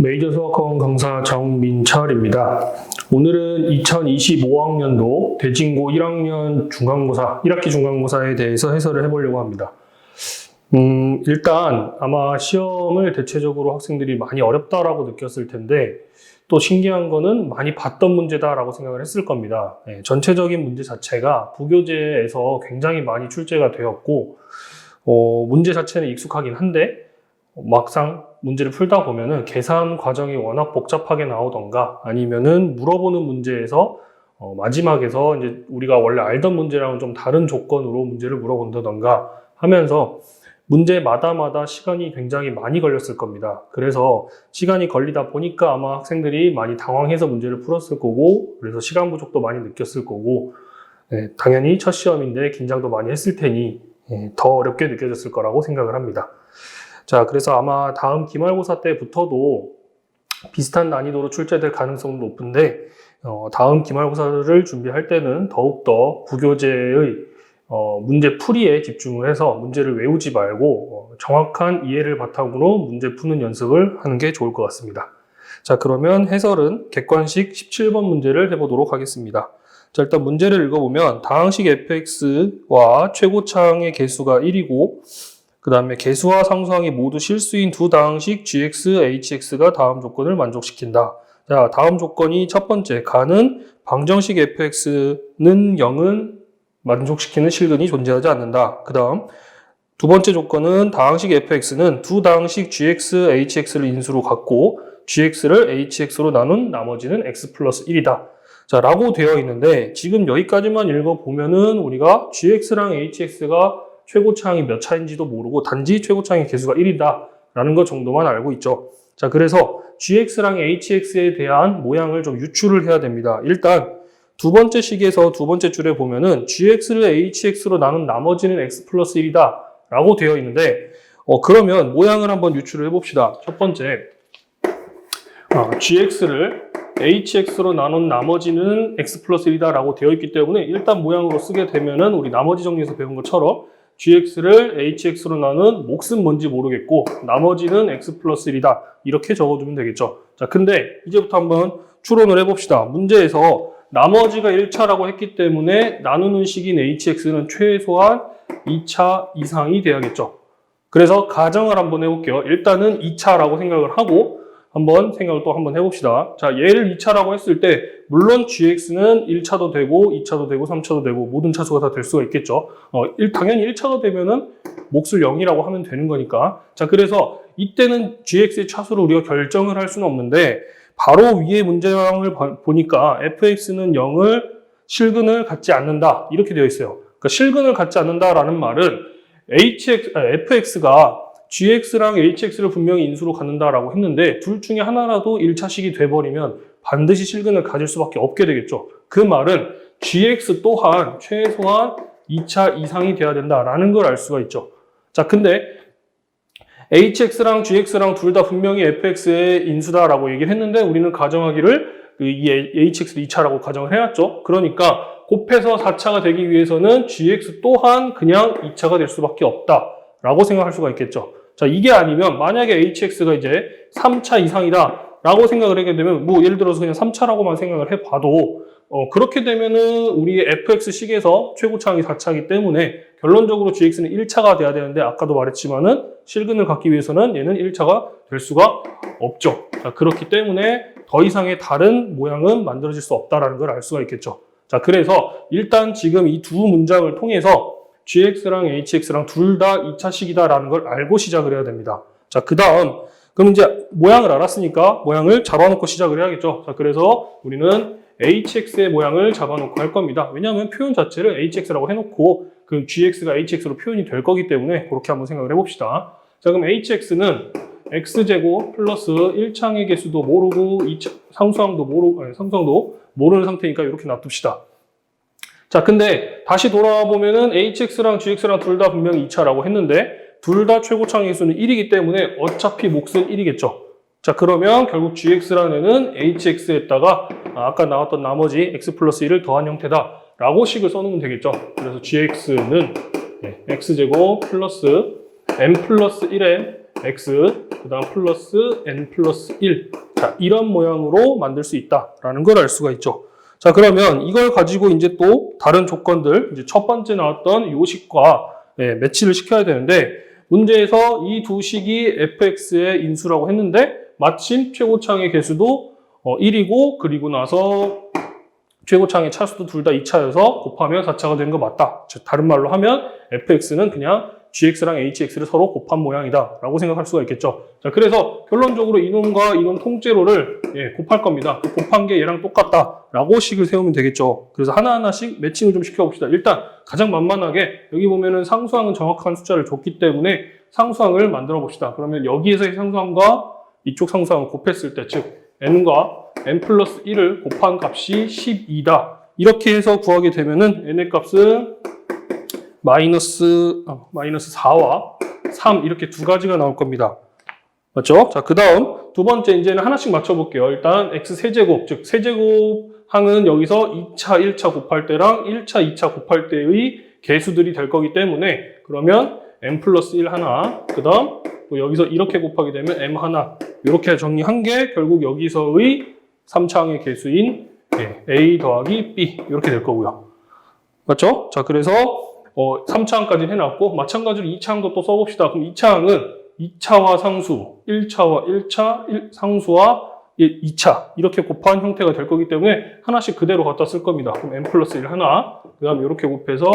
메이저 수학학원 강사 정민철입니다. 오늘은 2025학년도 대진고 1학년 중간고사, 1학기 중간고사에 대해서 해설을 해보려고 합니다. 일단 아마 시험을 대체적으로 학생들이 많이 어렵다라고 느꼈을 텐데 또 신기한 거는 많이 봤던 문제다라고 생각을 했을 겁니다. 전체적인 문제 자체가 부교재에서 굉장히 많이 출제가 되었고 문제 자체는 익숙하긴 한데 막상 문제를 풀다 보면은 계산 과정이 워낙 복잡하게 나오던가 아니면은 물어보는 문제에서 마지막에서 이제 우리가 원래 알던 문제랑은 좀 다른 조건으로 문제를 물어본다던가 하면서 문제마다 시간이 굉장히 많이 걸렸을 겁니다. 그래서 시간이 걸리다 보니까 아마 학생들이 많이 당황해서 문제를 풀었을 거고 그래서 시간 부족도 많이 느꼈을 거고 당연히 첫 시험인데 긴장도 많이 했을 테니 더 어렵게 느껴졌을 거라고 생각을 합니다. 자, 그래서 아마 다음 기말고사 때부터도 비슷한 난이도로 출제될 가능성은 높은데 다음 기말고사를 준비할 때는 더욱더 부교재의 문제 풀이에 집중을 해서 문제를 외우지 말고 정확한 이해를 바탕으로 문제 푸는 연습을 하는 게 좋을 것 같습니다. 자, 그러면 해설은 객관식 17번 문제를 해보도록 하겠습니다. 자, 일단 문제를 읽어보면 다항식 fx와 최고차항의 개수가 1이고 그 다음에 개수와 상수항이 모두 실수인 두 다항식 gx, hx가 다음 조건을 만족시킨다. 자, 다음 조건이 첫 번째, 가는 방정식 fx는 0은 만족시키는 실근이 존재하지 않는다. 그 다음 두 번째 조건은 다항식 fx는 두 다항식 gx, hx를 인수로 갖고 gx를 hx로 나눈 나머지는 x 플러스 1이다. 자, 라고 되어 있는데 지금 여기까지만 읽어보면은 우리가 gx랑 hx가 최고차항이 몇 차인지도 모르고 단지 최고차항의 개수가 1이다 라는 것 정도만 알고 있죠. 자, 그래서 gx랑 hx에 대한 모양을 좀 유추를 해야 됩니다. 일단 두 번째 식에서 두 번째 줄에 보면은 gx를 hx로 나눈 나머지는 x 플러스 1이다 라고 되어 있는데 그러면 모양을 한번 유추를 해봅시다. 첫 번째 gx를 hx로 나눈 나머지는 x 플러스 1이다 라고 되어 있기 때문에 일단 모양으로 쓰게 되면은 우리 나머지 정리에서 배운 것처럼 gx를 hx로 나눈 몫은 뭔지 모르겠고 나머지는 x 플러스 1이다 이렇게 적어두면 되겠죠. 자, 근데 이제부터 한번 추론을 해봅시다. 문제에서 나머지가 1차라고 했기 때문에 나누는 식인 hx는 최소한 2차 이상이 돼야겠죠. 그래서 가정을 한번 해볼게요. 일단은 2차라고 생각을 하고 한번 생각을 또 한번 해봅시다. 자, 얘를 2차라고 했을 때 물론 gx는 1차도 되고 2차도 되고 3차도 되고 모든 차수가 다 될 수가 있겠죠. 당연히 1차가 되면은 몫을 0이라고 하면 되는 거니까. 자, 그래서 이때는 gx의 차수를 우리가 결정을 할 수는 없는데 바로 위에 문제를 보니까 fx는 0을 실근을 갖지 않는다 이렇게 되어 있어요. 그러니까 실근을 갖지 않는다라는 말은 fx가 gx랑 hx를 분명히 인수로 갖는다라고 했는데 둘 중에 하나라도 1차식이 돼버리면 반드시 실근을 가질 수밖에 없게 되겠죠. 그 말은 gx 또한 최소한 2차 이상이 돼야 된다라는 걸 알 수가 있죠. 자, 근데 hx랑 gx랑 둘 다 분명히 fx의 인수다라고 얘기를 했는데 우리는 가정하기를 이 hx도 2차라고 가정을 해놨죠. 그러니까 곱해서 4차가 되기 위해서는 gx 또한 그냥 2차가 될 수밖에 없다라고 생각할 수가 있겠죠. 자, 이게 아니면 만약에 hx가 이제 3차 이상이다 라고 생각을 하게 되면 뭐 예를 들어서 그냥 3차라고만 생각을 해봐도 그렇게 되면은 우리 fx식에서 최고차항이 4차이기 때문에 결론적으로 gx는 1차가 돼야 되는데 아까도 말했지만은 실근을 갖기 위해서는 얘는 1차가 될 수가 없죠. 자, 그렇기 때문에 더 이상의 다른 모양은 만들어질 수 없다라는 걸 알 수가 있겠죠. 자, 그래서 일단 지금 이 두 문장을 통해서 gx랑 hx랑 둘 다 2차식이다라는 걸 알고 시작을 해야 됩니다. 자, 그 다음 그럼 이제 모양을 알았으니까 모양을 잡아놓고 시작을 해야겠죠. 자, 그래서 우리는 hx의 모양을 잡아놓고 할 겁니다. 왜냐하면 표현 자체를 hx라고 해놓고 그 gx가 hx로 표현이 될 거기 때문에 그렇게 한번 생각을 해봅시다. 자, 그럼 hx는 x제곱 플러스 1차항의 개수도 모르고 상수항도 모르는 상태니까 이렇게 놔둡시다. 자, 근데 다시 돌아와 보면은 hx랑 gx랑 둘 다 분명히 2차라고 했는데 둘 다 최고차항의 개수는 1이기 때문에 어차피 몫은 1이겠죠. 자, 그러면 결국 gx라는 애는 hx에다가 아까 나왔던 나머지 x 플러스 1을 더한 형태다 라고 식을 써놓으면 되겠죠. 그래서 gx는 x제곱 플러스 m 플러스 1의 x, 그 다음 플러스 n 플러스 1. 자, 이런 모양으로 만들 수 있다라는 걸 알 수가 있죠. 자, 그러면 이걸 가지고 이제 또 다른 조건들, 이제 첫 번째 나왔던 요 식과 매치를 시켜야 되는데, 문제에서 이 두 식이 fx의 인수라고 했는데, 마침 최고창의 개수도 1이고, 그리고 나서 최고창의 차수도 둘 다 2차여서 곱하면 4차가 되는 거 맞다. 즉, 다른 말로 하면 fx는 그냥 gx랑 hx를 서로 곱한 모양이다 라고 생각할 수가 있겠죠. 자, 그래서 결론적으로 이놈과 이놈 통째로를 곱할 겁니다. 그 곱한 게 얘랑 똑같다 라고 식을 세우면 되겠죠. 그래서 하나하나씩 매칭을 좀 시켜봅시다. 일단 가장 만만하게 여기 보면은 상수항은 정확한 숫자를 줬기 때문에 상수항을 만들어 봅시다. 그러면 여기에서의 상수항과 이쪽 상수항을 곱했을 때, 즉 n과 n 플러스 1을 곱한 값이 12다. 이렇게 해서 구하게 되면은 n의 값은 마이너스 4와 3 이렇게 두 가지가 나올 겁니다. 맞죠? 자, 그 다음 두 번째 이제는 하나씩 맞춰볼게요. 일단 x 세제곱, 즉 세제곱 항은 여기서 2차, 1차 곱할 때랑 1차, 2차 곱할 때의 개수들이 될 거기 때문에 그러면 m 플러스 1 하나, 그 다음 또 여기서 이렇게 곱하게 되면 m 하나 이렇게 정리한 게 결국 여기서의 3차항의 개수인 a 더하기 b 이렇게 될 거고요. 맞죠? 자, 그래서 3차항까지 해놨고 마찬가지로 2차항도 또 써봅시다. 그럼 2차항은 2차와 상수, 1차와 1차, 상수와 2차 이렇게 곱한 형태가 될 거기 때문에 하나씩 그대로 갖다 쓸 겁니다. 그럼 n 플러스 1 하나, 그 다음 이렇게 곱해서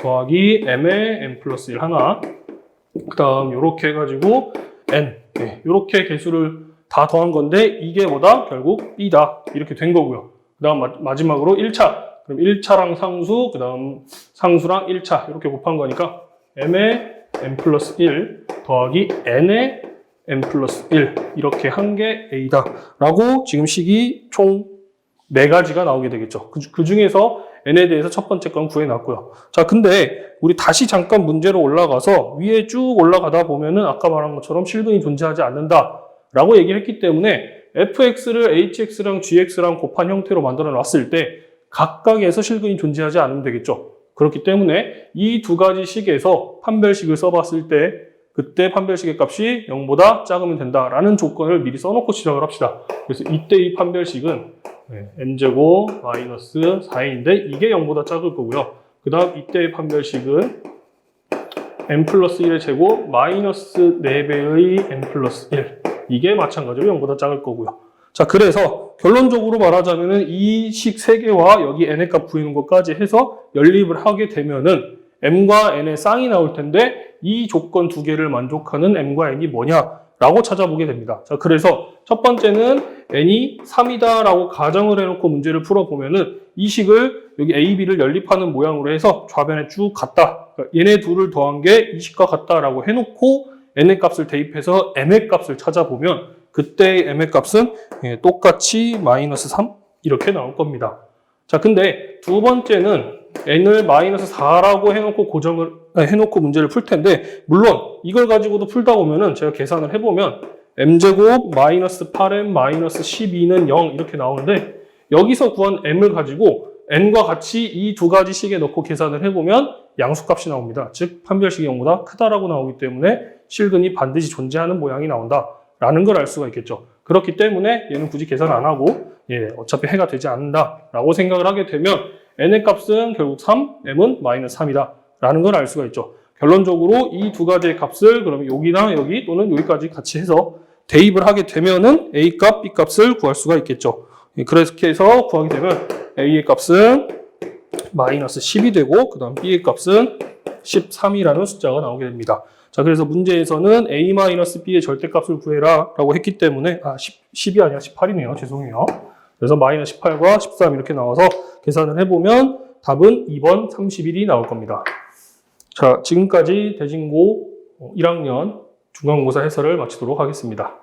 더하기 m의 n 플러스 1 하나, 그 다음 이렇게 해가지고 n, 이렇게 개수를 다 더한 건데 이게 뭐다? 결국 b다 이렇게 된 거고요. 그 다음 마지막으로 1차, 그럼 1차랑 상수, 그 다음 상수랑 1차 이렇게 곱한 거니까 m의 n 플러스 1 더하기 n의 n 플러스 1 이렇게 한 게 a다 라고 지금 식이 총 4가지가 나오게 되겠죠. 그 중에서 n에 대해서 첫 번째 건 구해놨고요. 자, 근데 우리 다시 잠깐 문제로 올라가서 위에 쭉 올라가다 보면은 아까 말한 것처럼 실근이 존재하지 않는다 라고 얘기를 했기 때문에 fx를 hx랑 gx랑 곱한 형태로 만들어 놨을 때 각각에서 실근이 존재하지 않으면 되겠죠. 그렇기 때문에 이 두 가지 식에서 판별식을 써봤을 때 그때 판별식의 값이 0보다 작으면 된다라는 조건을 미리 써놓고 시작을 합시다. 그래서 이때의 판별식은 n제곱 마이너스 4인데 이게 0보다 작을 거고요. 그 다음 이때의 판별식은 n 플러스 1의 제곱 마이너스 4배의 n 플러스 1 이게 마찬가지로 0보다 작을 거고요. 자, 그래서 결론적으로 말하자면은 이 식 3개와 여기 n의 값 구하는 것까지 해서 연립을 하게 되면은 m과 n의 쌍이 나올 텐데 이 조건 2개를 만족하는 m과 n이 뭐냐라고 찾아보게 됩니다. 자, 그래서 첫 번째는 n이 3이다 라고 가정을 해놓고 문제를 풀어보면은 이 식을 여기 a, b를 연립하는 모양으로 해서 좌변에 쭉 갔다. 그러니까 얘네 둘을 더한 게 이 식과 같다라고 해놓고 n의 값을 대입해서 m의 값을 찾아보면 그때 m의 값은 똑같이 마이너스 3 이렇게 나올 겁니다. 자, 근데 두 번째는 n을 마이너스 4라고 해놓고 문제를 풀 텐데 물론 이걸 가지고도 풀다 보면은 제가 계산을 해보면 m제곱 마이너스 8m 마이너스 12는 0 이렇게 나오는데 여기서 구한 m을 가지고 n과 같이 이 두 가지 식에 넣고 계산을 해보면 양수값이 나옵니다. 즉 판별식이 0보다 크다라고 나오기 때문에 실근이 반드시 존재하는 모양이 나온다 라는 걸 알 수가 있겠죠. 그렇기 때문에 얘는 굳이 계산 안 하고 어차피 해가 되지 않는다 라고 생각을 하게 되면 n의 값은 결국 3, m은 마이너스 3이다 라는 걸 알 수가 있죠. 결론적으로 이 두 가지의 값을 그러면 여기나 여기 또는 여기까지 같이 해서 대입을 하게 되면은 a 값, b 값을 구할 수가 있겠죠. 그렇게 해서 구하게 되면 a의 값은 마이너스 10이 되고 그 다음 b의 값은 13이라는 숫자가 나오게 됩니다. 자, 그래서 문제에서는 a-b의 절대값을 구해라 라고 했기 때문에 10이 아니라 18이네요. 죄송해요. 그래서 마이너스 18과 13 이렇게 나와서 계산을 해보면 답은 2번 31이 나올 겁니다. 자, 지금까지 대진고 1학년 중간고사 해설을 마치도록 하겠습니다.